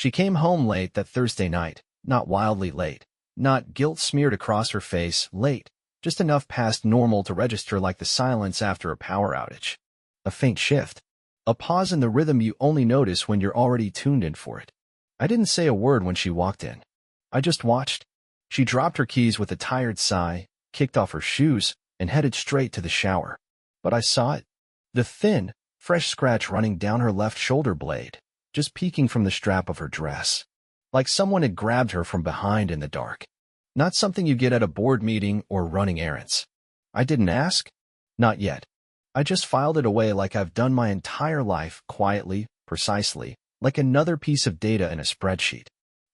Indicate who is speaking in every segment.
Speaker 1: She came home late that Thursday night, not wildly late, not guilt smeared across her face, late, just enough past normal to register like the silence after a power outage. A faint shift. A pause in the rhythm you only notice when you're already tuned in for it. I didn't say a word when she walked in. I just watched. She dropped her keys with a tired sigh, kicked off her shoes, and headed straight to the shower. But I saw it. The thin, fresh scratch running down her left shoulder blade, just peeking from the strap of her dress. Like someone had grabbed her from behind in the dark. Not something you get at a board meeting or running errands. I didn't ask. Not yet. I just filed it away like I've done my entire life, quietly, precisely, like another piece of data in a spreadsheet.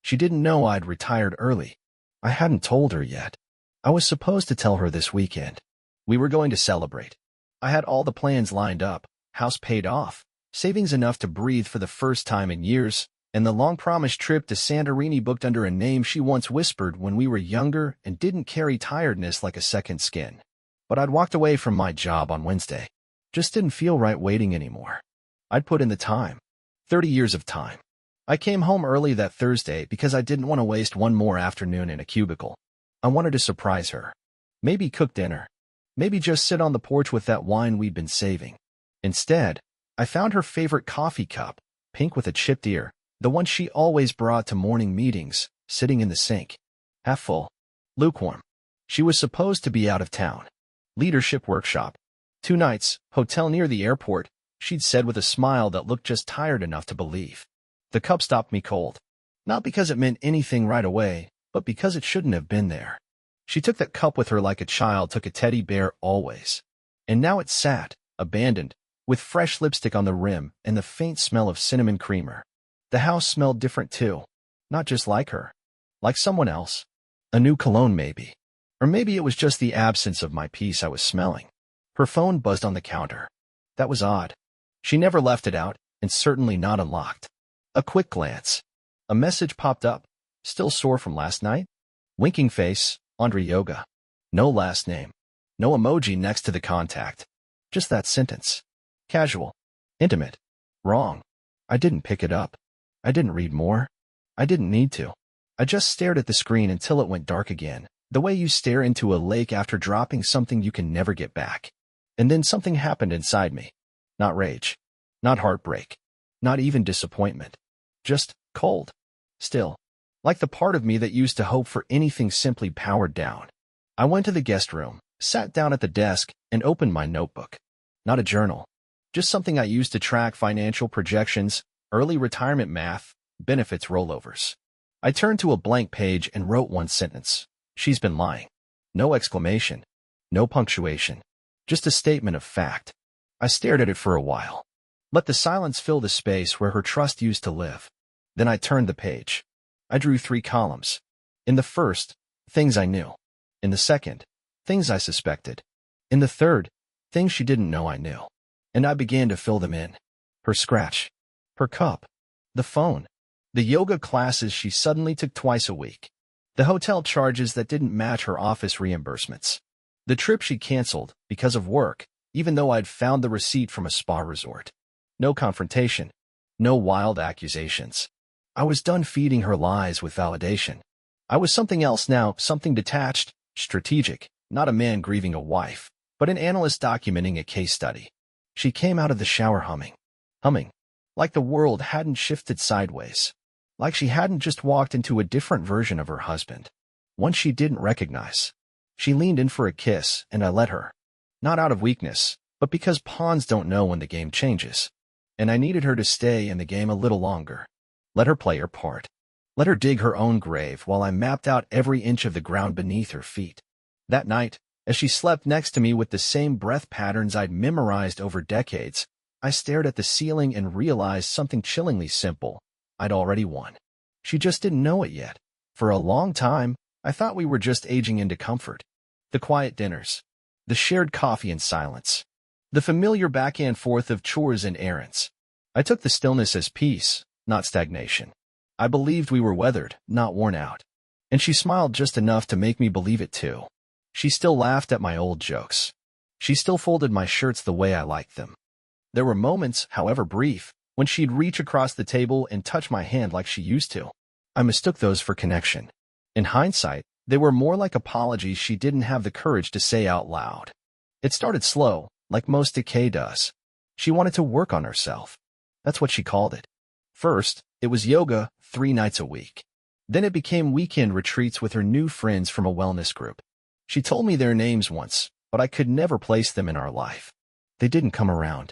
Speaker 1: She didn't know I'd retired early. I hadn't told her yet. I was supposed to tell her this weekend. We were going to celebrate. I had all the plans lined up, house paid off, savings enough to breathe for the first time in years, and the long-promised trip to Santorini booked under a name she once whispered when we were younger and didn't carry tiredness like a second skin. But I'd walked away from my job on Wednesday. Just didn't feel right waiting anymore. I'd put in the time. 30 years of time. I came home early that Thursday because I didn't want to waste one more afternoon in a cubicle. I wanted to surprise her. Maybe cook dinner. Maybe just sit on the porch with that wine we'd been saving. Instead, I found her favorite coffee cup, pink with a chipped ear, the one she always brought to morning meetings, sitting in the sink. Half full. Lukewarm. She was supposed to be out of town. Leadership workshop. 2 nights, hotel near the airport, she'd said with a smile that looked just tired enough to believe. The cup stopped me cold. Not because it meant anything right away, but because it shouldn't have been there. She took that cup with her like a child took a teddy bear always. And now it sat, abandoned, with fresh lipstick on the rim and the faint smell of cinnamon creamer. The house smelled different too. Not just like her. Like someone else. A new cologne maybe. Or maybe it was just the absence of my peace I was smelling. Her phone buzzed on the counter. That was odd. She never left it out, and certainly not unlocked. A quick glance. A message popped up. Still sore from last night? Winking face, Andre Yoga. No last name. No emoji next to the contact. Just that sentence. Casual. Intimate. Wrong. I didn't pick it up. I didn't read more. I didn't need to. I just stared at the screen until it went dark again, the way you stare into a lake after dropping something you can never get back. And then something happened inside me. Not rage. Not heartbreak. Not even disappointment. Just cold. Still. Like the part of me that used to hope for anything simply powered down. I went to the guest room, sat down at the desk, and opened my notebook. Not a journal. Just something I used to track financial projections, early retirement math, benefits rollovers. I turned to a blank page and wrote one sentence. She's been lying. No exclamation. No punctuation. Just a statement of fact. I stared at it for a while. Let the silence fill the space where her trust used to live. Then I turned the page. I drew 3 columns. In the first, things I knew. In the second, things I suspected. In the third, things she didn't know I knew. And I began to fill them in. Her scratch. Her cup. The phone. The yoga classes she suddenly took twice a week. The hotel charges that didn't match her office reimbursements. The trip she canceled because of work, even though I'd found the receipt from a spa resort. No confrontation. No wild accusations. I was done feeding her lies with validation. I was something else now, something detached, strategic, not a man grieving a wife, but an analyst documenting a case study. She came out of the shower humming. Humming. Like the world hadn't shifted sideways. Like she hadn't just walked into a different version of her husband. One she didn't recognize. She leaned in for a kiss, and I let her. Not out of weakness, but because pawns don't know when the game changes. And I needed her to stay in the game a little longer. Let her play her part. Let her dig her own grave while I mapped out every inch of the ground beneath her feet. That night, as she slept next to me with the same breath patterns I'd memorized over decades, I stared at the ceiling and realized something chillingly simple. I'd already won. She just didn't know it yet. For a long time, I thought we were just aging into comfort. The quiet dinners. The shared coffee in silence. The familiar back and forth of chores and errands. I took the stillness as peace, not stagnation. I believed we were weathered, not worn out. And she smiled just enough to make me believe it too. She still laughed at my old jokes. She still folded my shirts the way I liked them. There were moments, however brief, when she'd reach across the table and touch my hand like she used to. I mistook those for connection. In hindsight, they were more like apologies she didn't have the courage to say out loud. It started slow, like most decay does. She wanted to work on herself. That's what she called it. First, it was yoga 3 nights a week. Then it became weekend retreats with her new friends from a wellness group. She told me their names once, but I could never place them in our life. They didn't come around.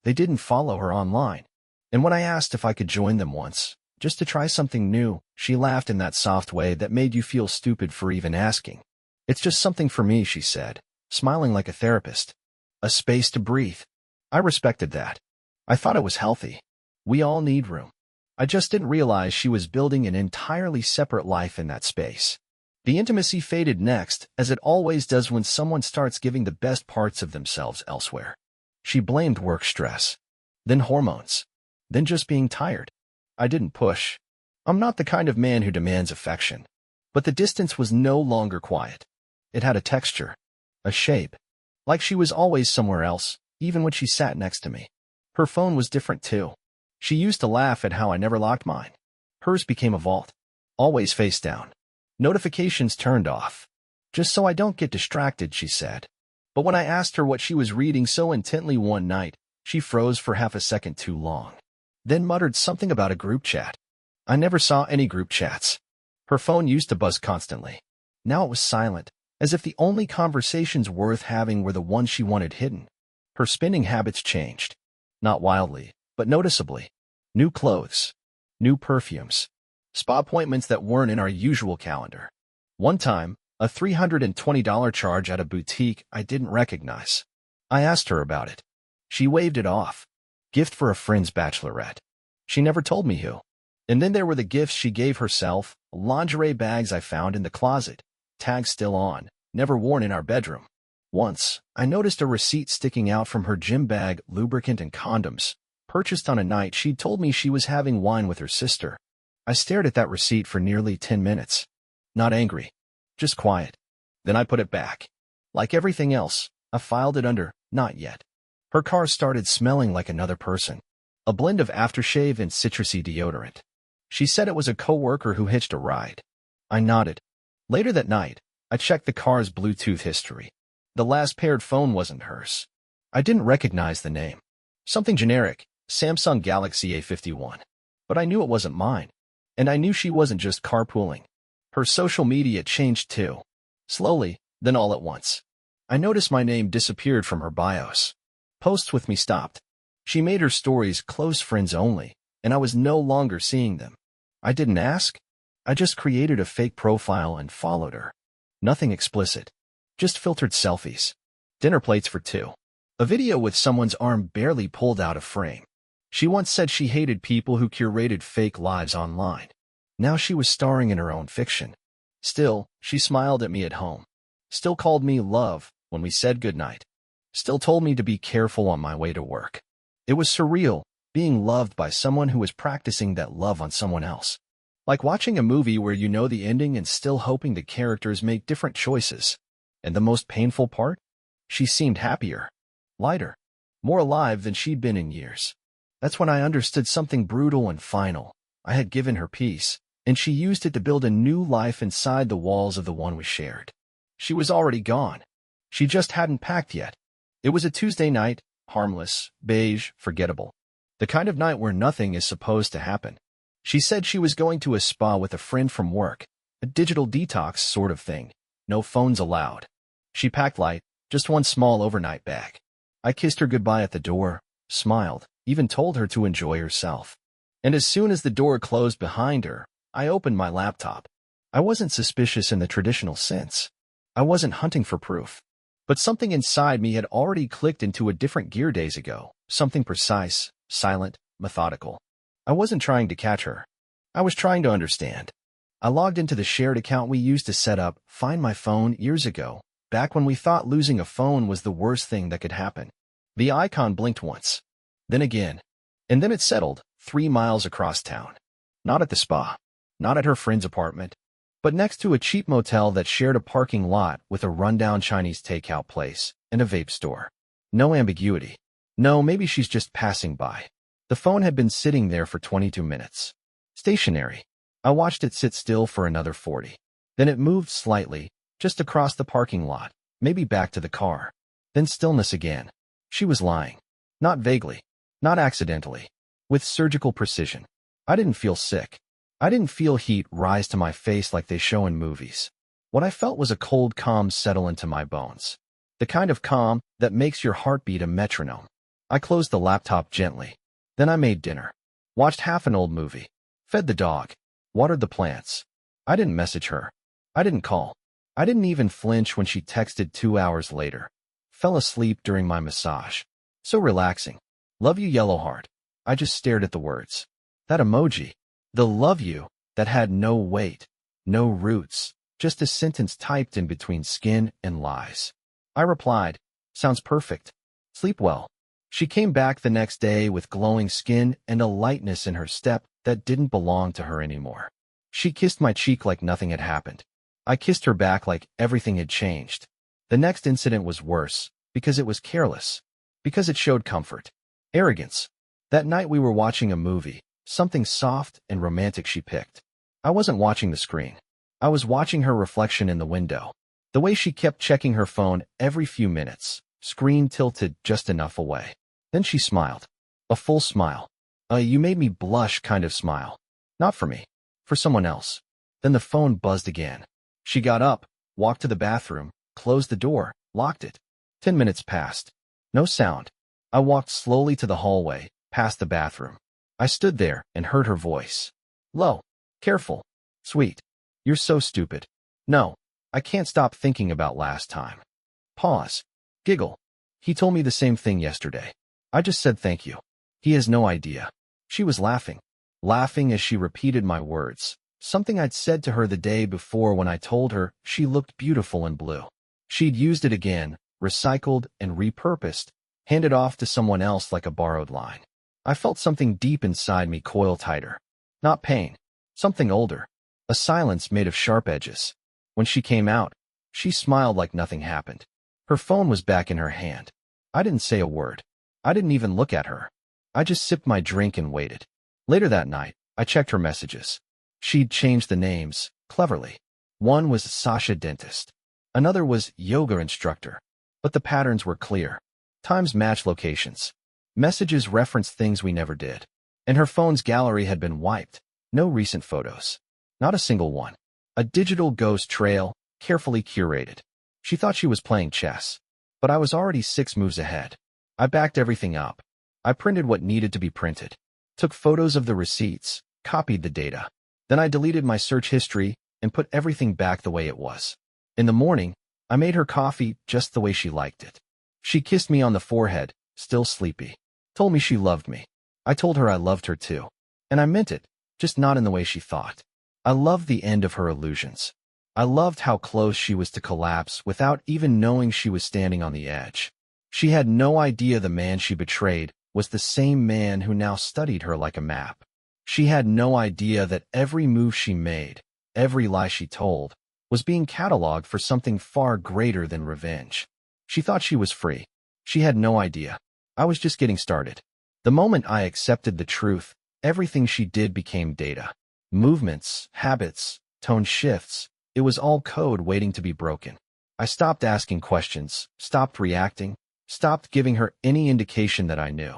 Speaker 1: They didn't follow her online. And when I asked if I could join them once, just to try something new, she laughed in that soft way that made you feel stupid for even asking. It's just something for me, she said, smiling like a therapist. A space to breathe. I respected that. I thought it was healthy. We all need room. I just didn't realize she was building an entirely separate life in that space. The intimacy faded next, as it always does when someone starts giving the best parts of themselves elsewhere. She blamed work stress, then hormones, then just being tired. I didn't push. I'm not the kind of man who demands affection. But the distance was no longer quiet. It had a texture, a shape, like she was always somewhere else, even when she sat next to me. Her phone was different too. She used to laugh at how I never locked mine. Hers became a vault, always face down. Notifications turned off. Just so I don't get distracted, she said. But when I asked her what she was reading so intently one night, she froze for half a second too long. Then muttered something about a group chat. I never saw any group chats. Her phone used to buzz constantly. Now it was silent, as if the only conversations worth having were the ones she wanted hidden. Her spending habits changed. Not wildly, but noticeably. New clothes. New perfumes. Spa appointments that weren't in our usual calendar. One time, a $320 charge at a boutique I didn't recognize. I asked her about it. She waved it off. Gift for a friend's bachelorette. She never told me who. And then there were the gifts she gave herself, lingerie bags I found in the closet, tags still on, never worn in our bedroom. Once, I noticed a receipt sticking out from her gym bag, lubricant and condoms, purchased on a night she'd told me she was having wine with her sister. I stared at that receipt for nearly 10 minutes. Not angry, just quiet. Then I put it back. Like everything else, I filed it under, not yet. Her car started smelling like another person. A blend of aftershave and citrusy deodorant. She said it was a coworker who hitched a ride. I nodded. Later that night, I checked the car's Bluetooth history. The last paired phone wasn't hers. I didn't recognize the name. Something generic, Samsung Galaxy A51. But I knew it wasn't mine. And I knew she wasn't just carpooling. Her social media changed too. Slowly, then all at once. I noticed my name disappeared from her bios. Posts with me stopped. She made her stories close friends only, and I was no longer seeing them. I didn't ask. I just created a fake profile and followed her. Nothing explicit. Just filtered selfies. Dinner plates for two. A video with someone's arm barely pulled out of frame. She once said she hated people who curated fake lives online. Now she was starring in her own fiction. Still, she smiled at me at home. Still called me love when we said goodnight. Still told me to be careful on my way to work. It was surreal, being loved by someone who was practicing that love on someone else. Like watching a movie where you know the ending and still hoping the characters make different choices. And the most painful part? She seemed happier, lighter, more alive than she'd been in years. That's when I understood something brutal and final. I had given her peace, and she used it to build a new life inside the walls of the one we shared. She was already gone. She just hadn't packed yet. It was a Tuesday night, harmless, beige, forgettable. The kind of night where nothing is supposed to happen. She said she was going to a spa with a friend from work, a digital detox sort of thing. No phones allowed. She packed light, just one small overnight bag. I kissed her goodbye at the door, smiled, even told her to enjoy herself. And as soon as the door closed behind her, I opened my laptop. I wasn't suspicious in the traditional sense. I wasn't hunting for proof. But something inside me had already clicked into a different gear days ago, something precise, silent, methodical. I wasn't trying to catch her. I was trying to understand. I logged into the shared account we used to set up Find My Phone years ago, back when we thought losing a phone was the worst thing that could happen. The icon blinked once, then again, and then it settled 3 miles across town. Not at the spa, not at her friend's apartment, but next to a cheap motel that shared a parking lot with a rundown Chinese takeout place and a vape store. No ambiguity. No, maybe she's just passing by. The phone had been sitting there for 22 minutes. Stationary. I watched it sit still for another 40. Then it moved slightly, just across the parking lot, maybe back to the car. Then stillness again. She was lying. Not vaguely. Not accidentally. With surgical precision. I didn't feel sick. I didn't feel heat rise to my face like they show in movies. What I felt was a cold calm settle into my bones. The kind of calm that makes your heart beat a metronome. I closed the laptop gently. Then I made dinner. Watched half an old movie. Fed the dog. Watered the plants. I didn't message her. I didn't call. I didn't even flinch when she texted 2 hours later. Fell asleep during my massage. So relaxing. Love you, yellow heart. I just stared at the words. That emoji. The love you that had no weight, no roots, just a sentence typed in between skin and lies. I replied, sounds perfect. Sleep well. She came back the next day with glowing skin and a lightness in her step that didn't belong to her anymore. She kissed my cheek like nothing had happened. I kissed her back like everything had changed. The next incident was worse, because it was careless. Because it showed comfort. Arrogance. That night we were watching a movie, something soft and romantic she picked. I wasn't watching the screen. I was watching her reflection in the window. The way she kept checking her phone every few minutes, screen tilted just enough away. Then she smiled. A full smile. You made me blush kind of smile. Not for me. For someone else. Then the phone buzzed again. She got up, walked to the bathroom, closed the door, locked it. 10 minutes passed. No sound. I walked slowly to the hallway, past the bathroom. I stood there and heard her voice. Low. Careful. Sweet. You're so stupid. No. I can't stop thinking about last time. Pause. Giggle. He told me the same thing yesterday. I just said thank you. He has no idea. She was laughing. Laughing as she repeated my words. Something I'd said to her the day before when I told her she looked beautiful in blue. She'd used it again, recycled and repurposed, handed off to someone else like a borrowed line. I felt something deep inside me coil tighter. Not pain. Something older. A silence made of sharp edges. When she came out, she smiled like nothing happened. Her phone was back in her hand. I didn't say a word. I didn't even look at her. I just sipped my drink and waited. Later that night, I checked her messages. She'd changed the names, cleverly. One was Sasha Dentist. Another was Yoga Instructor. But the patterns were clear. Times matched locations. Messages referenced things we never did. And her phone's gallery had been wiped. No recent photos. Not a single one. A digital ghost trail, carefully curated. She thought she was playing chess. But I was already 6 moves ahead. I backed everything up. I printed what needed to be printed. Took photos of the receipts, copied the data. Then I deleted my search history and put everything back the way it was. In the morning, I made her coffee just the way she liked it. She kissed me on the forehead, still sleepy. Told me she loved me. I told her I loved her too. And I meant it, just not in the way she thought. I loved the end of her illusions. I loved how close she was to collapse without even knowing she was standing on the edge. She had no idea the man she betrayed was the same man who now studied her like a map. She had no idea that every move she made, every lie she told, was being cataloged for something far greater than revenge. She thought she was free. She had no idea. I was just getting started. The moment I accepted the truth, everything she did became data. Movements, habits, tone shifts. It was all code waiting to be broken. I stopped asking questions, stopped reacting, stopped giving her any indication that I knew.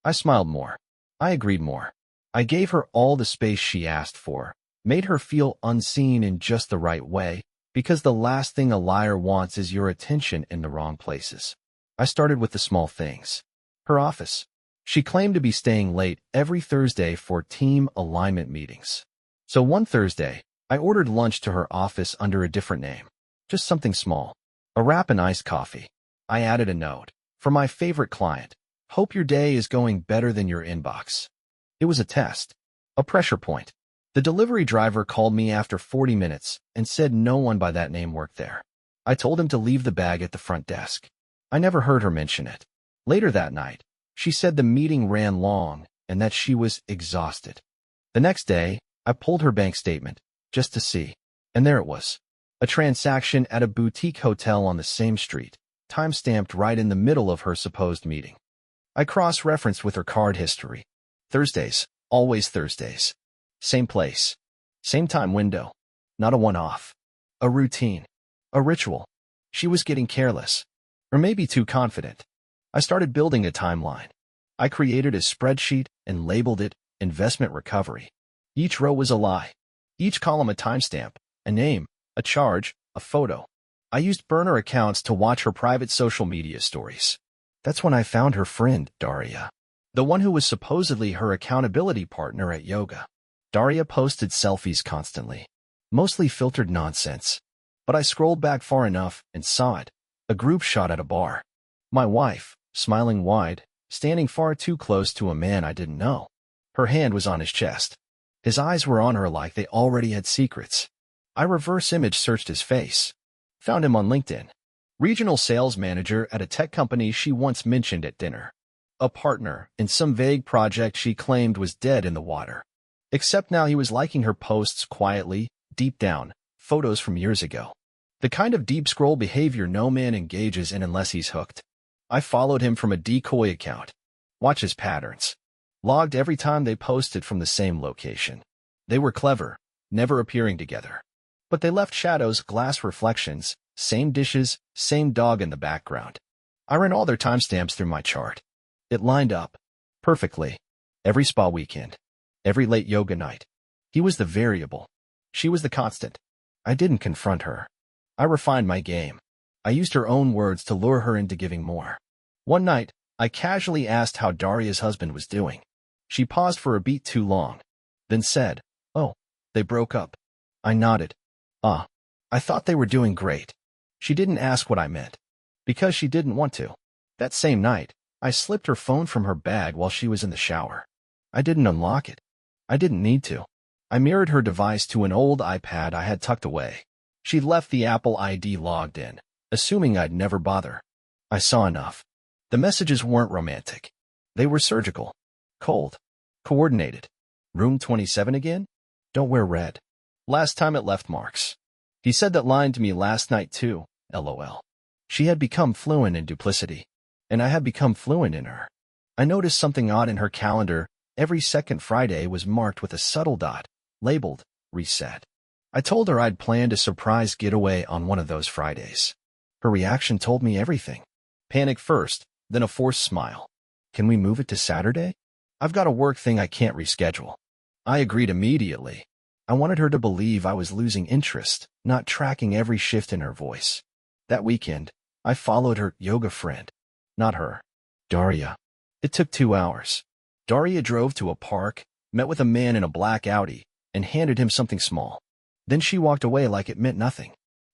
Speaker 1: I smiled more. I agreed more. I gave her all the space she asked for, made her feel unseen in just the right way, because the last thing a liar wants is your attention in the wrong places. I started with the small things. Her office. She claimed to be staying late every Thursday for team alignment meetings. So one Thursday, I ordered lunch to her office under a different name. Just something small. A wrap and iced coffee. I added a note. For my favorite client. Hope your day is going better than your inbox. It was a test. A pressure point. The delivery driver called me after 40 minutes and said no one by that name worked there. I told him to leave the bag at the front desk. I never heard her mention it. Later that night, she said the meeting ran long and that she was exhausted. The next day, I pulled her bank statement, just to see. And there it was. A transaction at a boutique hotel on the same street, time-stamped right in the middle of her supposed meeting. I cross-referenced with her card history. Thursdays, always Thursdays. Same place, same time window. Not a one-off. A routine. A ritual. She was getting careless. Or maybe too confident. I started building a timeline. I created a spreadsheet and labeled it Investment Recovery. Each row was a lie. Each column a timestamp, a name, a charge, a photo. I used burner accounts to watch her private social media stories. That's when I found her friend, Daria. The one who was supposedly her accountability partner at yoga. Daria posted selfies constantly. Mostly filtered nonsense. But I scrolled back far enough and saw it. A group shot at a bar. My wife, smiling wide, standing far too close to a man I didn't know. Her hand was on his chest. His eyes were on her like they already had secrets. I reverse image searched his face. Found him on LinkedIn. Regional sales manager at a tech company she once mentioned at dinner. A partner in some vague project she claimed was dead in the water. Except now he was liking her posts quietly, deep down, photos from years ago. The kind of deep scroll behavior no man engages in unless he's hooked. I followed him from a decoy account. Watch his patterns. Logged every time they posted from the same location. They were clever, never appearing together. But they left shadows, glass reflections, same dishes, same dog in the background. I ran all their timestamps through my chart. It lined up. Perfectly. Every spa weekend. Every late yoga night. He was the variable. She was the constant. I didn't confront her. I refined my game. I used her own words to lure her into giving more. One night, I casually asked how Daria's husband was doing. She paused for a beat too long, then said, "Oh, they broke up." I nodded. "Ah, I thought they were doing great." She didn't ask what I meant, because she didn't want to. That same night, I slipped her phone from her bag while she was in the shower. I didn't unlock it. I didn't need to. I mirrored her device to an old iPad I had tucked away. She'd left the Apple ID logged in, assuming I'd never bother. I saw enough. The messages weren't romantic. They were surgical. Cold. Coordinated. Room 27 again? Don't wear red. Last time it left marks. He said that line to me last night too, LOL. She had become fluent in duplicity, and I had become fluent in her. I noticed something odd in her calendar. Every second Friday was marked with a subtle dot, labeled reset. I told her I'd planned a surprise getaway on one of those Fridays. Her reaction told me everything. Panic first, then a forced smile. "Can we move it to Saturday? I've got a work thing I can't reschedule." I agreed immediately. I wanted her to believe I was losing interest, not tracking every shift in her voice. That weekend, I followed her yoga friend. Not her. Daria. It took 2 hours. Daria drove to a park, met with a man in a black Audi, and handed him something small. Then she walked away like it meant nothing.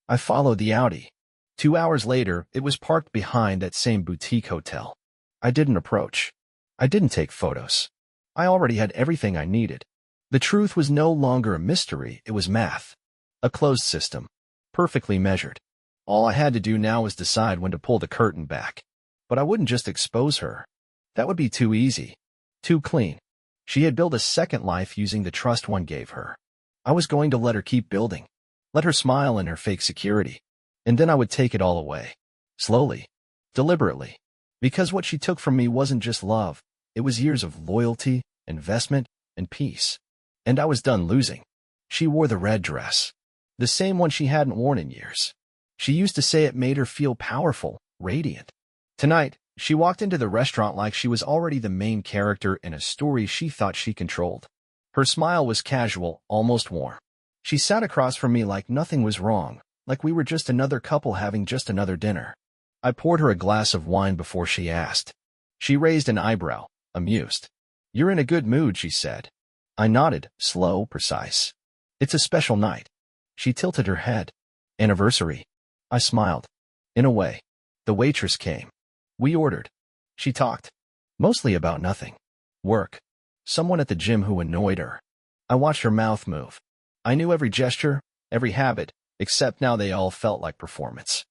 Speaker 1: I followed the Audi. 2 hours later, it was parked behind that same boutique hotel. I didn't approach. I didn't take photos. I already had everything I needed. The truth was no longer a mystery, it was math. A closed system. Perfectly measured. All I had to do now was decide when to pull the curtain back. But I wouldn't just expose her. That would be too easy. Too clean. She had built a second life using the trust one gave her. I was going to let her keep building. Let her smile in her fake security. And then I would take it all away. Slowly. Deliberately. Because what she took from me wasn't just love. It was years of loyalty, investment, and peace. And I was done losing. She wore the red dress. The same one she hadn't worn in years. She used to say it made her feel powerful, radiant. Tonight, she walked into the restaurant like she was already the main character in a story she thought she controlled. Her smile was casual, almost warm. She sat across from me like nothing was wrong, like we were just another couple having just another dinner. I poured her a glass of wine before she asked. She raised an eyebrow, amused. "You're in a good mood," she said. I nodded, slow, precise. "It's a special night." She tilted her head. "Anniversary." I smiled. In a way. The waitress came. We ordered. She talked. Mostly about nothing. Work. Someone at the gym who annoyed her. I watched her mouth move. I knew every gesture, every habit, except now they all felt like performance.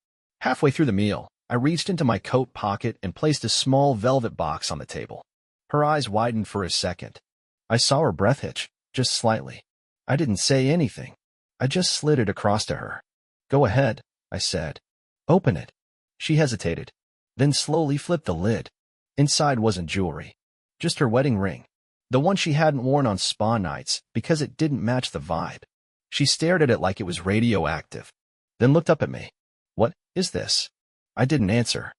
Speaker 1: Halfway through the meal, I reached into my coat pocket and placed a small velvet box on the table. Her eyes widened for a second. I saw her breath hitch, just slightly. I didn't say anything. I just slid it across to her. "Go ahead," I said. "Open it." She hesitated, then slowly flipped the lid. Inside wasn't jewelry, just her wedding ring. The one she hadn't worn on spa nights because it didn't match the vibe. She stared at it like it was radioactive, then looked up at me. "What is this?" I didn't answer.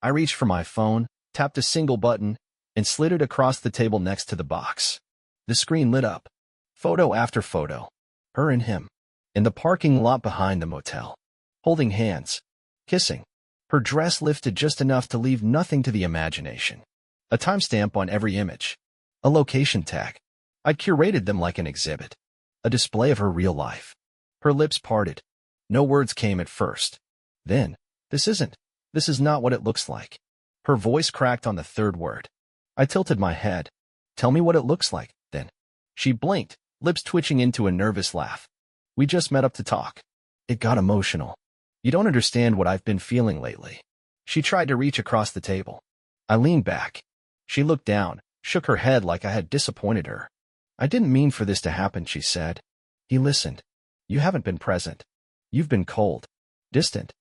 Speaker 1: I reached for my phone, tapped a single button, and slid it across the table next to the box. The screen lit up. Photo after photo. Her and him. In the parking lot behind the motel. Holding hands. Kissing. Her dress lifted just enough to leave nothing to the imagination. A timestamp on every image. A location tag. I'd curated them like an exhibit. A display of her real life. Her lips parted. No words came at first. Then, this is not what it looks like. Her voice cracked on the third word. I tilted my head. "Tell me what it looks like, then." She blinked, lips twitching into a nervous laugh. "We just met up to talk." It got emotional. "You don't understand what I've been feeling lately." She tried to reach across the table. I leaned back. She looked down, shook her head like I had disappointed her. "I didn't mean for this to happen," she said. He listened. "You haven't been present. You've been cold. Distant."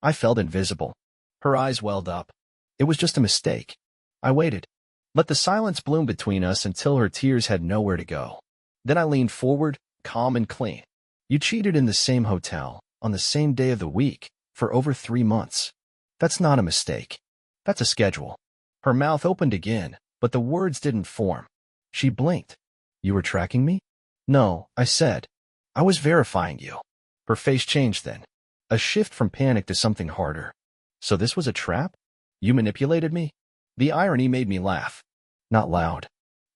Speaker 1: I felt invisible. Her eyes welled up. "It was just a mistake." I waited. Let the silence bloom between us until her tears had nowhere to go. Then I leaned forward, calm and clean. "You cheated in the same hotel, on the same day of the week, for over 3 months. That's not a mistake. That's a schedule." Her mouth opened again, but the words didn't form. She blinked. "You were tracking me?" "No," I said. "I was verifying you." Her face changed then. A shift from panic to something harder. "So this was a trap? You manipulated me?" The irony made me laugh. Not loud.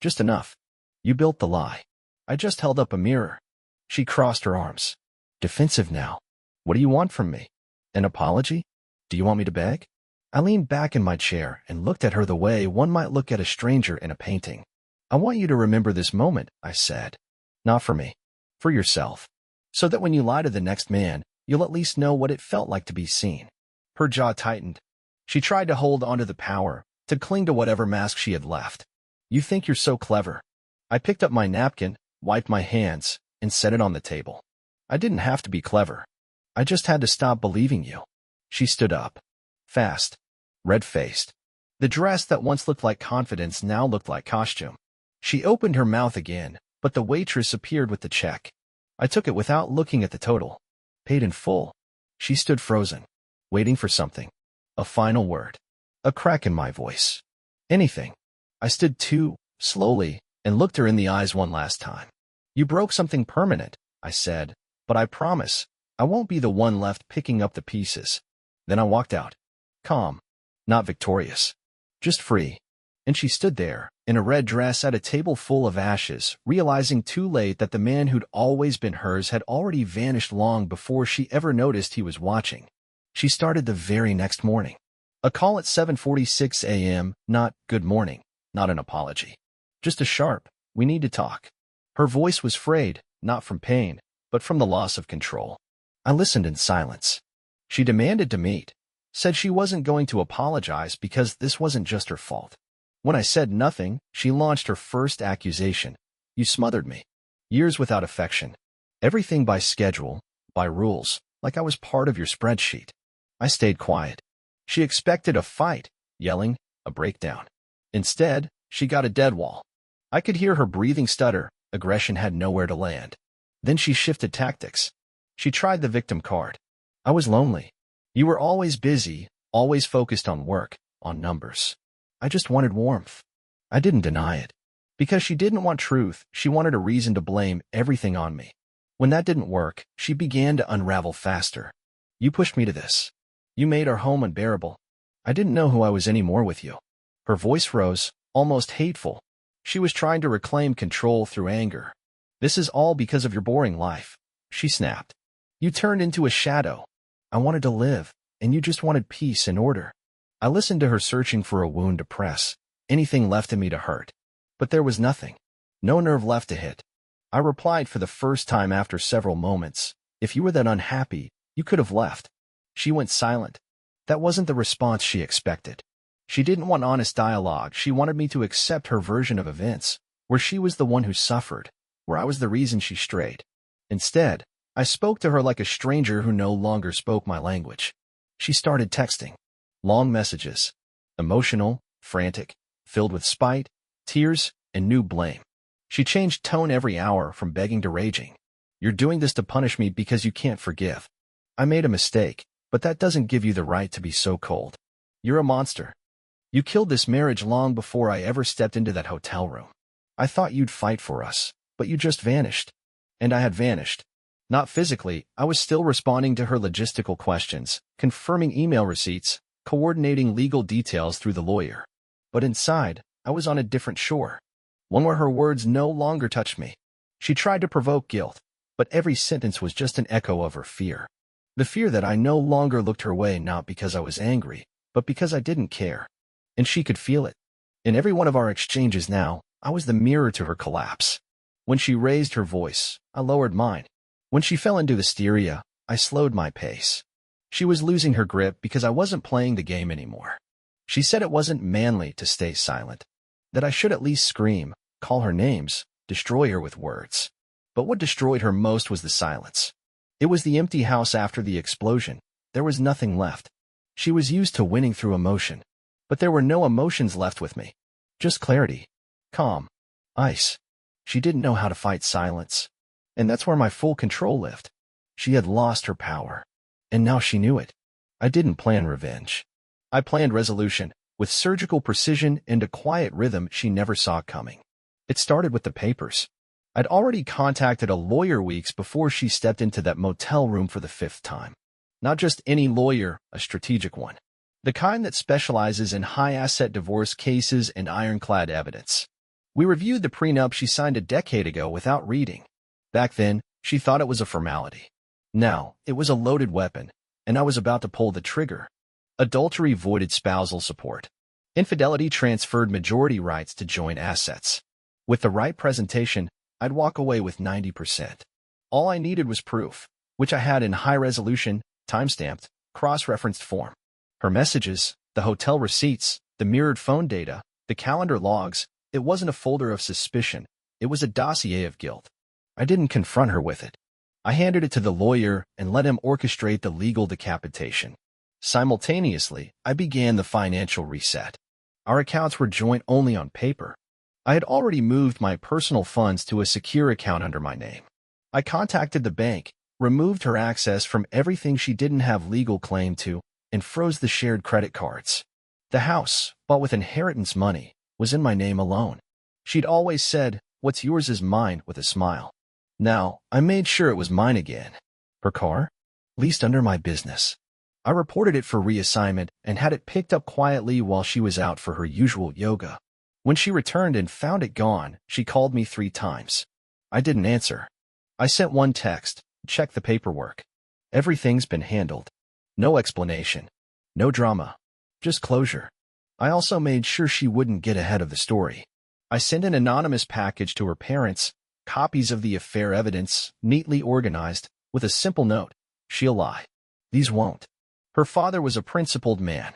Speaker 1: Just enough. "You built the lie." I just held up a mirror. She crossed her arms. Defensive now. "What do you want from me? An apology? Do you want me to beg?" I leaned back in my chair and looked at her the way one might look at a stranger in a painting. "I want you to remember this moment," I said. "Not for me. For yourself. So that when you lie to the next man, you'll at least know what it felt like to be seen." Her jaw tightened. She tried to hold onto the power, to cling to whatever mask she had left. "You think you're so clever." I picked up my napkin, wiped my hands, and set it on the table. "I didn't have to be clever. I just had to stop believing you." She stood up. Fast. Red-faced. The dress that once looked like confidence now looked like costume. She opened her mouth again, but the waitress appeared with the check. I took it without looking at the total. Paid in full. She stood frozen, waiting for something. A final word. A crack in my voice. Anything. I stood too, slowly, and looked her in the eyes one last time. "You broke something permanent," I said, "but I promise, I won't be the one left picking up the pieces." Then I walked out. Calm. Not victorious. Just free. And she stood there, in a red dress at a table full of ashes, realizing too late that the man who'd always been hers had already vanished long before she ever noticed he was watching. She started the very next morning. A call at 7:46 a.m., not "good morning," not an apology. Just a sharp, "We need to talk." Her voice was frayed, not from pain, but from the loss of control. I listened in silence. She demanded to meet. Said she wasn't going to apologize because this wasn't just her fault. When I said nothing, she launched her first accusation. "You smothered me. Years without affection. Everything by schedule, by rules, like I was part of your spreadsheet." I stayed quiet. She expected a fight, yelling, a breakdown. Instead, she got a dead wall. I could hear her breathing stutter. Aggression had nowhere to land. Then she shifted tactics. She tried the victim card. "I was lonely. You were always busy, always focused on work, on numbers. I just wanted warmth." I didn't deny it. Because she didn't want truth, she wanted a reason to blame everything on me. When that didn't work, she began to unravel faster. "You pushed me to this. You made our home unbearable. I didn't know who I was anymore with you." Her voice rose, almost hateful. She was trying to reclaim control through anger. "This is all because of your boring life," she snapped. "You turned into a shadow. I wanted to live, and you just wanted peace and order." I listened to her searching for a wound to press, anything left in me to hurt. But there was nothing. No nerve left to hit. I replied for the first time after several moments, "If you were that unhappy, you could have left." She went silent. That wasn't the response she expected. She didn't want honest dialogue. She wanted me to accept her version of events, where she was the one who suffered, where I was the reason she strayed. Instead, I spoke to her like a stranger who no longer spoke my language. She started texting. Long messages. Emotional, frantic, filled with spite, tears, and new blame. She changed tone every hour from begging to raging. You're doing this to punish me because you can't forgive. I made a mistake, but that doesn't give you the right to be so cold. You're a monster. You killed this marriage long before I ever stepped into that hotel room. I thought you'd fight for us, but you just vanished. And I had vanished. Not physically, I was still responding to her logistical questions, confirming email receipts, coordinating legal details through the lawyer. But inside, I was on a different shore, one where her words no longer touched me. She tried to provoke guilt, but every sentence was just an echo of her fear. The fear that I no longer looked her way not because I was angry, but because I didn't care. And she could feel it. In every one of our exchanges now, I was the mirror to her collapse. When she raised her voice, I lowered mine. When she fell into hysteria, I slowed my pace. She was losing her grip because I wasn't playing the game anymore. She said it wasn't manly to stay silent, that I should at least scream, call her names, destroy her with words. But what destroyed her most was the silence. It was the empty house after the explosion. There was nothing left. She was used to winning through emotion, but there were no emotions left with me. Just clarity. Calm. Ice. She didn't know how to fight silence. And that's where my full control lived. She had lost her power. And now she knew it. I didn't plan revenge. I planned resolution, with surgical precision and a quiet rhythm she never saw coming. It started with the papers. I'd already contacted a lawyer weeks before she stepped into that motel room for the 5th time. Not just any lawyer, a strategic one. The kind that specializes in high-asset divorce cases and ironclad evidence. We reviewed the prenup she signed a decade ago without reading. Back then, she thought it was a formality. Now, it was a loaded weapon, and I was about to pull the trigger. Adultery voided spousal support. Infidelity transferred majority rights to joint assets. With the right presentation, I'd walk away with 90%. All I needed was proof, which I had in high-resolution, time-stamped, cross-referenced form. Her messages, the hotel receipts, the mirrored phone data, the calendar logs, it wasn't a folder of suspicion, it was a dossier of guilt. I didn't confront her with it. I handed it to the lawyer and let him orchestrate the legal decapitation. Simultaneously, I began the financial reset. Our accounts were joint only on paper. I had already moved my personal funds to a secure account under my name. I contacted the bank, removed her access from everything she didn't have legal claim to, and froze the shared credit cards. The house, bought with inheritance money, was in my name alone. She'd always said, "What's yours is mine," with a smile. Now, I made sure it was mine again. Her car? Leased under my business. I reported it for reassignment and had it picked up quietly while she was out for her usual yoga. When she returned and found it gone, she called me 3 times. I didn't answer. I sent one text, "Check the paperwork. Everything's been handled." No explanation. No drama. Just closure. I also made sure she wouldn't get ahead of the story. I sent an anonymous package to her parents, copies of the affair evidence, neatly organized, with a simple note: "She'll lie. These won't." Her father was a principled man.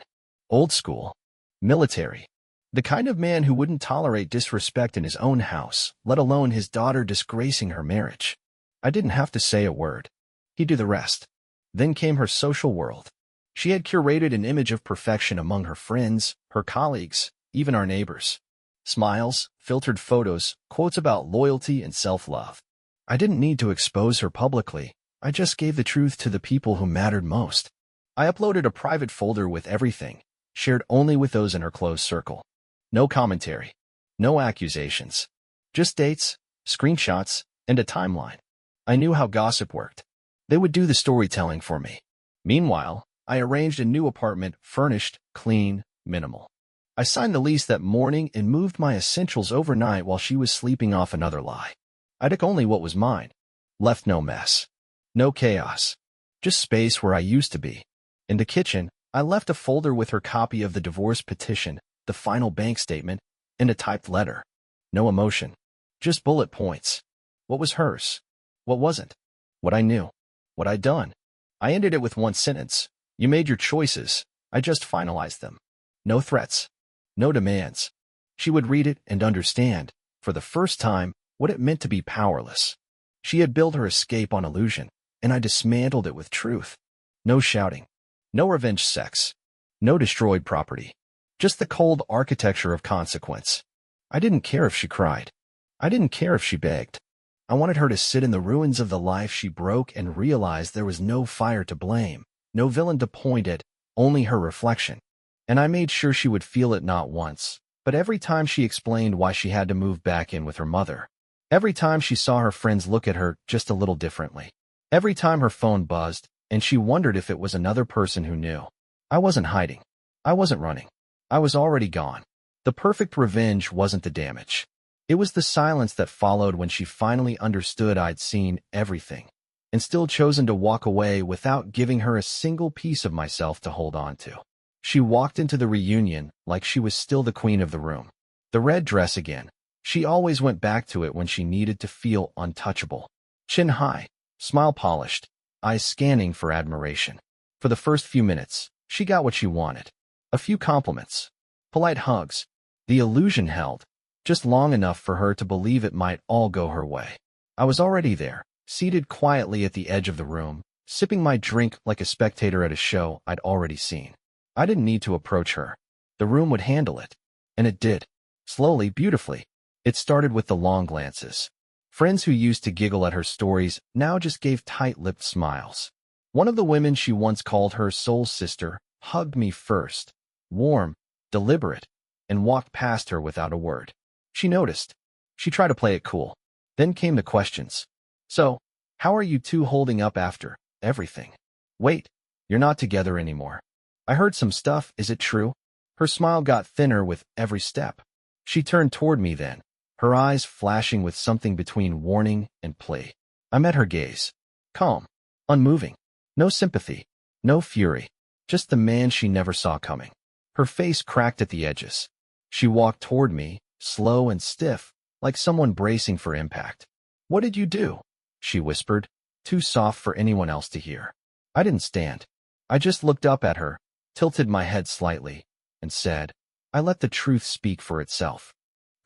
Speaker 1: Old school. Military. The kind of man who wouldn't tolerate disrespect in his own house, let alone his daughter disgracing her marriage. I didn't have to say a word. He'd do the rest. Then came her social world. She had curated an image of perfection among her friends, her colleagues, even our neighbors. Smiles, filtered photos, quotes about loyalty and self-love. I didn't need to expose her publicly. I just gave the truth to the people who mattered most. I uploaded a private folder with everything, shared only with those in her close circle. No commentary. No accusations. Just dates, screenshots, and a timeline. I knew how gossip worked. They would do the storytelling for me. Meanwhile, I arranged a new apartment, furnished, clean, minimal. I signed the lease that morning and moved my essentials overnight while she was sleeping off another lie. I took only what was mine. Left no mess. No chaos. Just space where I used to be. In the kitchen, I left a folder with her copy of the divorce petition, the final bank statement, and a typed letter. No emotion. Just bullet points. What was hers? What wasn't? What I knew. What I'd done. I ended it with one sentence. "You made your choices. I just finalized them." No threats. No demands. She would read it and understand, for the first time, what it meant to be powerless. She had built her escape on illusion, and I dismantled it with truth. No shouting. No revenge sex. No destroyed property. Just the cold architecture of consequence. I didn't care if she cried. I didn't care if she begged. I wanted her to sit in the ruins of the life she broke and realize there was no fire to blame, no villain to point at, only her reflection. And I made sure she would feel it not once, but every time she explained why she had to move back in with her mother. Every time she saw her friends look at her just a little differently. Every time her phone buzzed, and she wondered if it was another person who knew. I wasn't hiding. I wasn't running. I was already gone. The perfect revenge wasn't the damage. It was the silence that followed when she finally understood I'd seen everything, and still chosen to walk away without giving her a single piece of myself to hold on to. She walked into the reunion like she was still the queen of the room. The red dress again. She always went back to it when she needed to feel untouchable. Chin high, smile polished, eyes scanning for admiration. For the first few minutes, she got what she wanted. A few compliments, polite hugs. The illusion held, just long enough for her to believe it might all go her way. I was already there, seated quietly at the edge of the room, sipping my drink like a spectator at a show I'd already seen. I didn't need to approach her. The room would handle it. And it did. Slowly, beautifully. It started with the long glances. Friends who used to giggle at her stories now just gave tight-lipped smiles. One of the women she once called her soul sister hugged me first, warm, deliberate, and walked past her without a word. She noticed. She tried to play it cool. Then came the questions. So, how are you two holding up after everything? Wait, you're not together anymore. I heard some stuff, is it true? Her smile got thinner with every step. She turned toward me then, her eyes flashing with something between warning and plea. I met her gaze. Calm, unmoving. No sympathy, no fury, just the man she never saw coming. Her face cracked at the edges. She walked toward me, slow and stiff, like someone bracing for impact. What did you do? She whispered, too soft for anyone else to hear. I didn't stand. I just looked up at her, tilted my head slightly, and said, I let the truth speak for itself.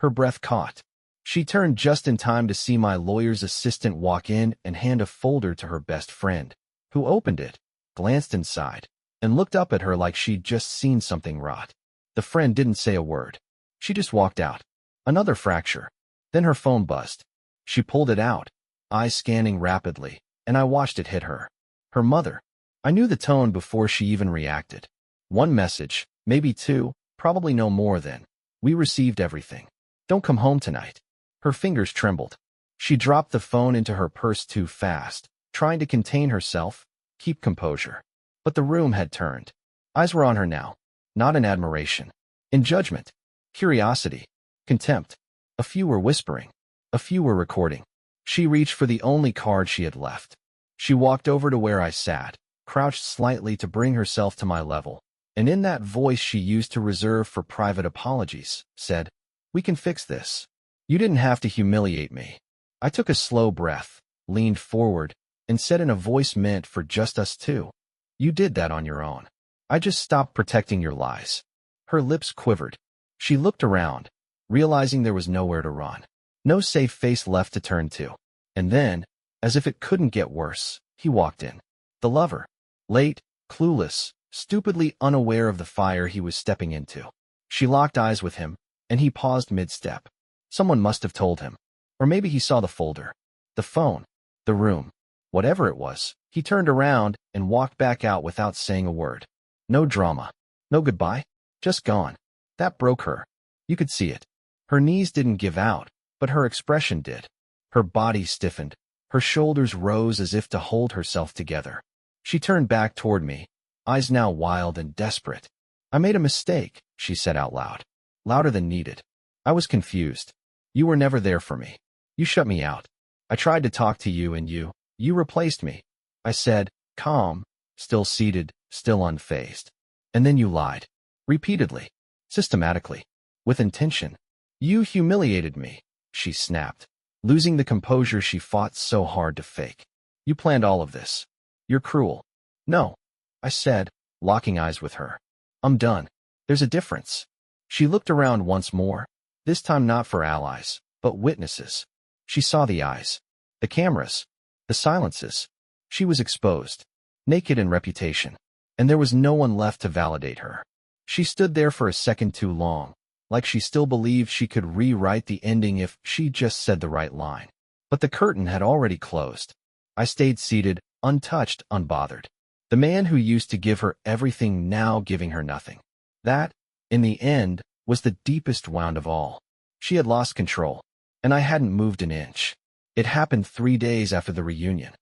Speaker 1: Her breath caught. She turned just in time to see my lawyer's assistant walk in and hand a folder to her best friend, who opened it, glanced inside, and looked up at her like she'd just seen something rot. The friend didn't say a word. She just walked out. Another fracture. Then her phone buzzed. She pulled it out, eyes scanning rapidly, and I watched it hit her. Her mother. I knew the tone before she even reacted. One message, maybe two, probably no more than, we received everything. Don't come home tonight. Her fingers trembled. She dropped the phone into her purse too fast, trying to contain herself, keep composure. But the room had turned. Eyes were on her now, not in admiration, in judgment, curiosity, contempt. A few were whispering. A few were recording. She reached for the only card she had left. She walked over to where I sat, crouched slightly to bring herself to my level, and in that voice she used to reserve for private apologies, said, We can fix this. You didn't have to humiliate me. I took a slow breath, leaned forward, and said in a voice meant for just us two, You did that on your own. I just stopped protecting your lies. Her lips quivered. She looked around, realizing there was nowhere to run. No safe face left to turn to. And then, as if it couldn't get worse, he walked in. The lover. Late, clueless, stupidly unaware of the fire he was stepping into. She locked eyes with him, and he paused mid-step. Someone must have told him. Or maybe he saw the folder, the phone, the room. Whatever it was, he turned around and walked back out without saying a word. No drama. No goodbye. Just gone. That broke her. You could see it. Her knees didn't give out, but her expression did. Her body stiffened. Her shoulders rose as if to hold herself together. She turned back toward me, eyes now wild and desperate. I made a mistake, she said out loud. Louder than needed. I was confused. You were never there for me. You shut me out. I tried to talk to you and you replaced me. I said, calm, still seated, still unfazed. And then you lied. Repeatedly. Systematically. With intention. You humiliated me, she snapped, losing the composure she fought so hard to fake. You planned all of this. You're cruel. No, I said, locking eyes with her. I'm done. There's a difference. She looked around once more, this time not for allies, but witnesses. She saw the eyes, the cameras, the silences. She was exposed, naked in reputation, and there was no one left to validate her. She stood there for a second too long, like she still believed she could rewrite the ending if she just said the right line. But the curtain had already closed. I stayed seated, untouched, unbothered. The man who used to give her everything now giving her nothing. That, in the end, was the deepest wound of all. She had lost control, and I hadn't moved an inch. It happened 3 days after the reunion.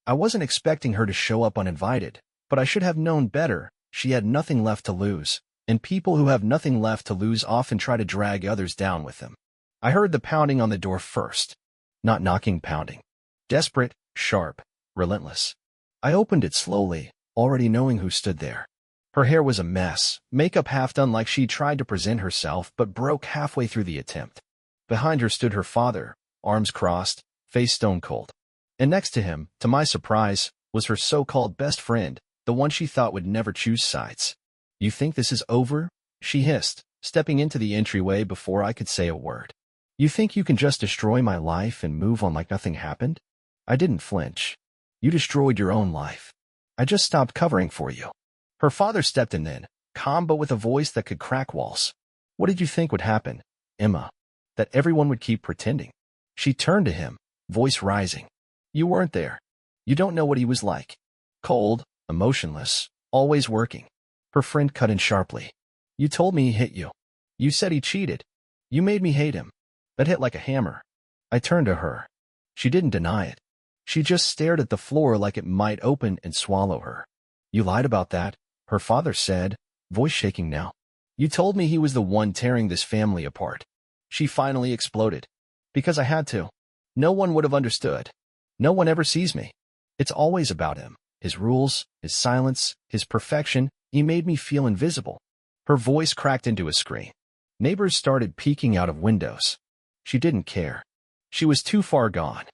Speaker 1: I wasn't expecting her to show up uninvited, but I should have known better. She had nothing left to lose, and people who have nothing left to lose often try to drag others down with them. I heard the pounding on the door first. Not knocking, pounding. Desperate, sharp, relentless. I opened it slowly, already knowing who stood there. Her hair was a mess, makeup half done like she tried to present herself but broke halfway through the attempt. Behind her stood her father, arms crossed, face stone cold. And next to him, to my surprise, was her so-called best friend, the one she thought would never choose sides. "You think this is over?" she hissed, stepping into the entryway before I could say a word. "You think you can just destroy my life and move on like nothing happened?" I didn't flinch. "You destroyed your own life. I just stopped covering for you." Her father stepped in then, calm but with a voice that could crack walls. "What did you think would happen, Emma? That everyone would keep pretending?" She turned to him, voice rising. "You weren't there. You don't know what he was like. Cold, emotionless, always working." Her friend cut in sharply. "You told me he hit you. You said he cheated. You made me hate him. That hit like a hammer." I turned to her. She didn't deny it. She just stared at the floor like it might open and swallow her. "You lied about that," her father said, voice shaking now. "You told me he was the one tearing this family apart." She finally exploded. "Because I had to. No one would have understood. No one ever sees me. It's always about him, his rules, his silence, his perfection. He made me feel invisible." Her voice cracked into a scream. Neighbors started peeking out of windows. She didn't care. She was too far gone.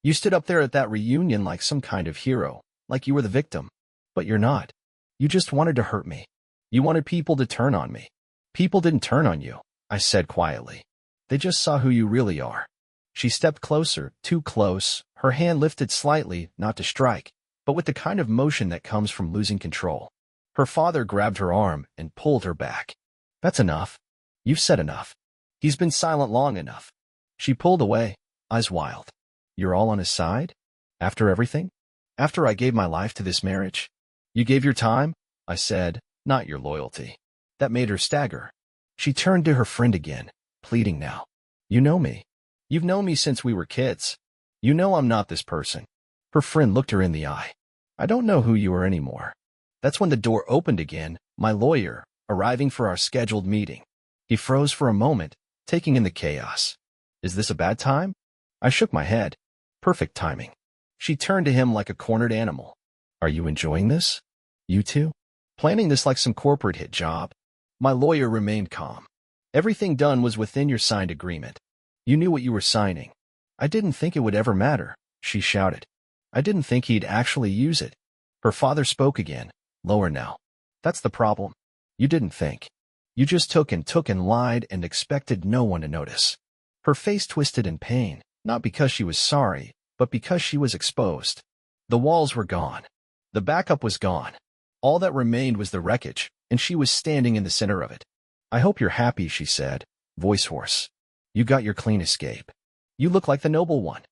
Speaker 1: "You stood up there at that reunion like some kind of hero, like you were the victim. But you're not. You just wanted to hurt me. You wanted people to turn on me." "People didn't turn on you," I said quietly. "They just saw who you really are." She stepped closer, too close, her hand lifted slightly, not to strike, but with the kind of motion that comes from losing control. Her father grabbed her arm and pulled her back. "That's enough. You've said enough. He's been silent long enough." She pulled away, eyes wild. "You're all on his side? After everything? After I gave my life to this marriage? You gave your time?" I said, "not your loyalty." That made her stagger. She turned to her friend again, pleading now. "You know me. You've known me since we were kids. You know I'm not this person." Her friend looked her in the eye. "I don't know who you are anymore." That's when the door opened again, my lawyer, arriving for our scheduled meeting. He froze for a moment, taking in the chaos. "Is this a bad time?" I shook my head. "Perfect timing." She turned to him like a cornered animal. "Are you enjoying this? You two? Planning this like some corporate hit job?" My lawyer remained calm. "Everything done was within your signed agreement. You knew what you were signing." "I didn't think it would ever matter," she shouted. "I didn't think he'd actually use it." Her father spoke again, lower now. "That's the problem. You didn't think. You just took and lied and expected no one to notice." Her face twisted in pain, not because she was sorry, but because she was exposed. The walls were gone. The backup was gone. All that remained was the wreckage, and she was standing in the center of it. "I hope you're happy," she said, voice hoarse. "You got your clean escape. You look like the noble one.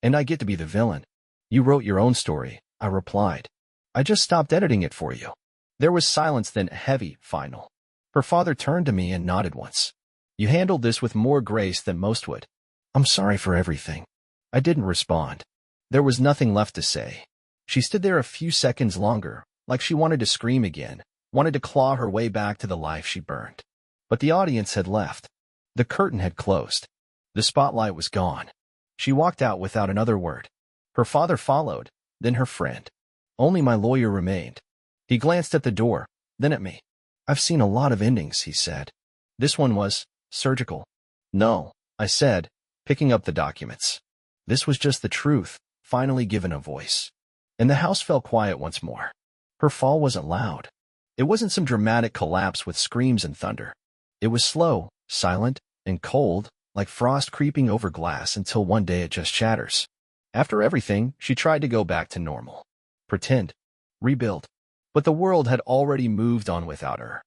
Speaker 1: And I get to be the villain." "You wrote your own story," I replied. "I just stopped editing it for you." There was silence, then a heavy, final. Her father turned to me and nodded once. "You handled this with more grace than most would." "I'm sorry for everything." I didn't respond. There was nothing left to say. She stood there a few seconds longer, like she wanted to scream again, wanted to claw her way back to the life she burned. But the audience had left. The curtain had closed. The spotlight was gone. She walked out without another word. Her father followed, then her friend. Only my lawyer remained. He glanced at the door, then at me. "I've seen a lot of endings," he said. "This one was surgical." "No," I said, picking up the documents. This was just the truth, finally given a voice. And the house fell quiet once more. Her fall wasn't loud. It wasn't some dramatic collapse with screams and thunder. It was slow, silent, and cold, like frost creeping over glass until one day it just shatters. After everything, she tried to go back to normal. Pretend. Rebuild. But the world had already moved on without her.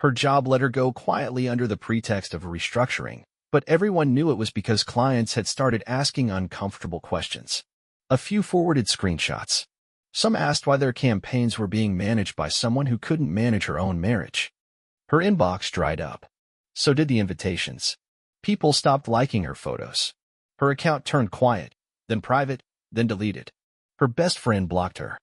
Speaker 1: Her job let her go quietly under the pretext of restructuring, but everyone knew it was because clients had started asking uncomfortable questions. A few forwarded screenshots. Some asked why their campaigns were being managed by someone who couldn't manage her own marriage. Her inbox dried up. So did the invitations. People stopped liking her photos. Her account turned quiet, then private, then deleted. Her best friend blocked her.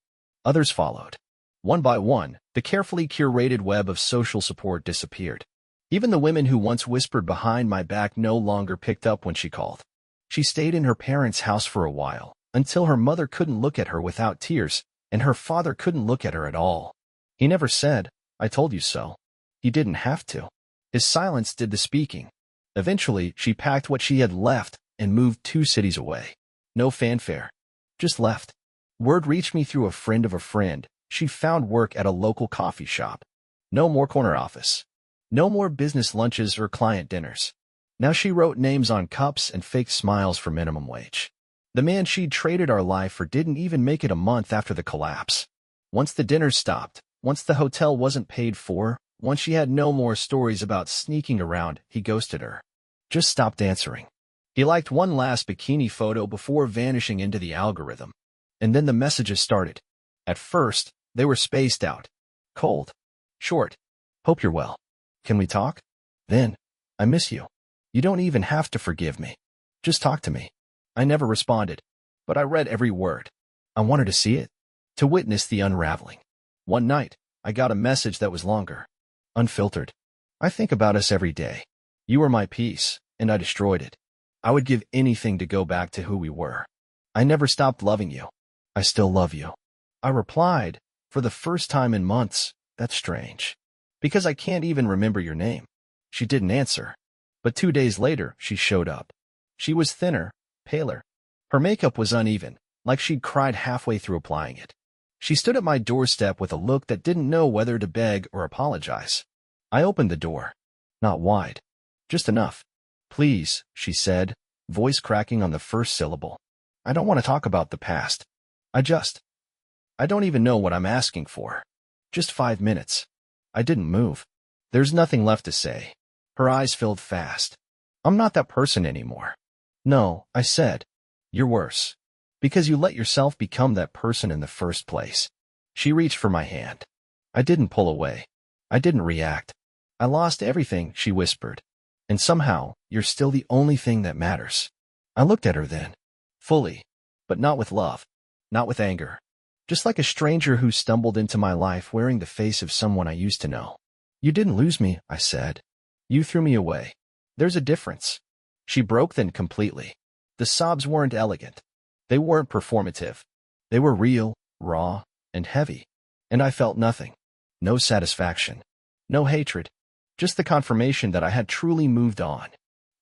Speaker 1: Others followed. One by one, the carefully curated web of social support disappeared. Even the women who once whispered behind my back no longer picked up when she called. She stayed in her parents' house for a while, until her mother couldn't look at her without tears, and her father couldn't look at her at all. He never said, "I told you so." He didn't have to. His silence did the speaking. Eventually, she packed what she had left and moved 2 cities away. No fanfare. Just left. Word reached me through a friend of a friend. She found work at a local coffee shop. No more corner office. No more business lunches or client dinners. Now she wrote names on cups and faked smiles for minimum wage. The man she'd traded our life for didn't even make it a month after the collapse. Once the dinners stopped, once the hotel wasn't paid for, once she had no more stories about sneaking around, he ghosted her. Just stopped answering. He liked one last bikini photo before vanishing into the algorithm. And then the messages started. At first, they were spaced out. Cold. Short. Hope you're well. Can we talk? Then, I miss you. You don't even have to forgive me. Just talk to me. I never responded, but I read every word. I wanted to see it, to witness the unraveling. One night, I got a message that was longer. Unfiltered. I think about us every day. You were my peace, and I destroyed it. I would give anything to go back to who we were. I never stopped loving you. I still love you. I replied, for the first time in months, that's strange. Because I can't even remember your name. She didn't answer. But 2 days later, she showed up. She was thinner, paler. Her makeup was uneven, like she'd cried halfway through applying it. She stood at my doorstep with a look that didn't know whether to beg or apologize. I opened the door. Not wide. Just enough. Please, she said, voice cracking on the first syllable. I don't want to talk about the past. I don't even know what I'm asking for. Just 5 minutes. I didn't move. There's nothing left to say. Her eyes filled fast. I'm not that person anymore. No, I said. You're worse. Because you let yourself become that person in the first place. She reached for my hand. I didn't pull away. I didn't react. I lost everything, she whispered. And somehow, you're still the only thing that matters. I looked at her then. Fully. But not with love. Not with anger. Just like a stranger who stumbled into my life wearing the face of someone I used to know. You didn't lose me, I said. You threw me away. There's a difference. She broke then completely. The sobs weren't elegant. They weren't performative. They were real, raw, and heavy. And I felt nothing. No satisfaction. No hatred. Just the confirmation that I had truly moved on.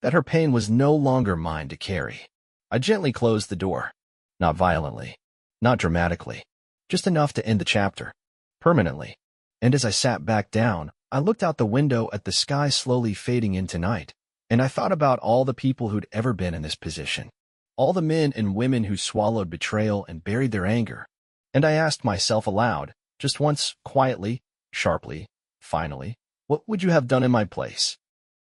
Speaker 1: That her pain was no longer mine to carry. I gently closed the door. Not violently. Not dramatically. Just enough to end the chapter. Permanently. And as I sat back down, I looked out the window at the sky slowly fading into night. And I thought about all the people who'd ever been in this position. All the men and women who swallowed betrayal and buried their anger. And I asked myself aloud, just once, quietly, sharply, finally, what would you have done in my place?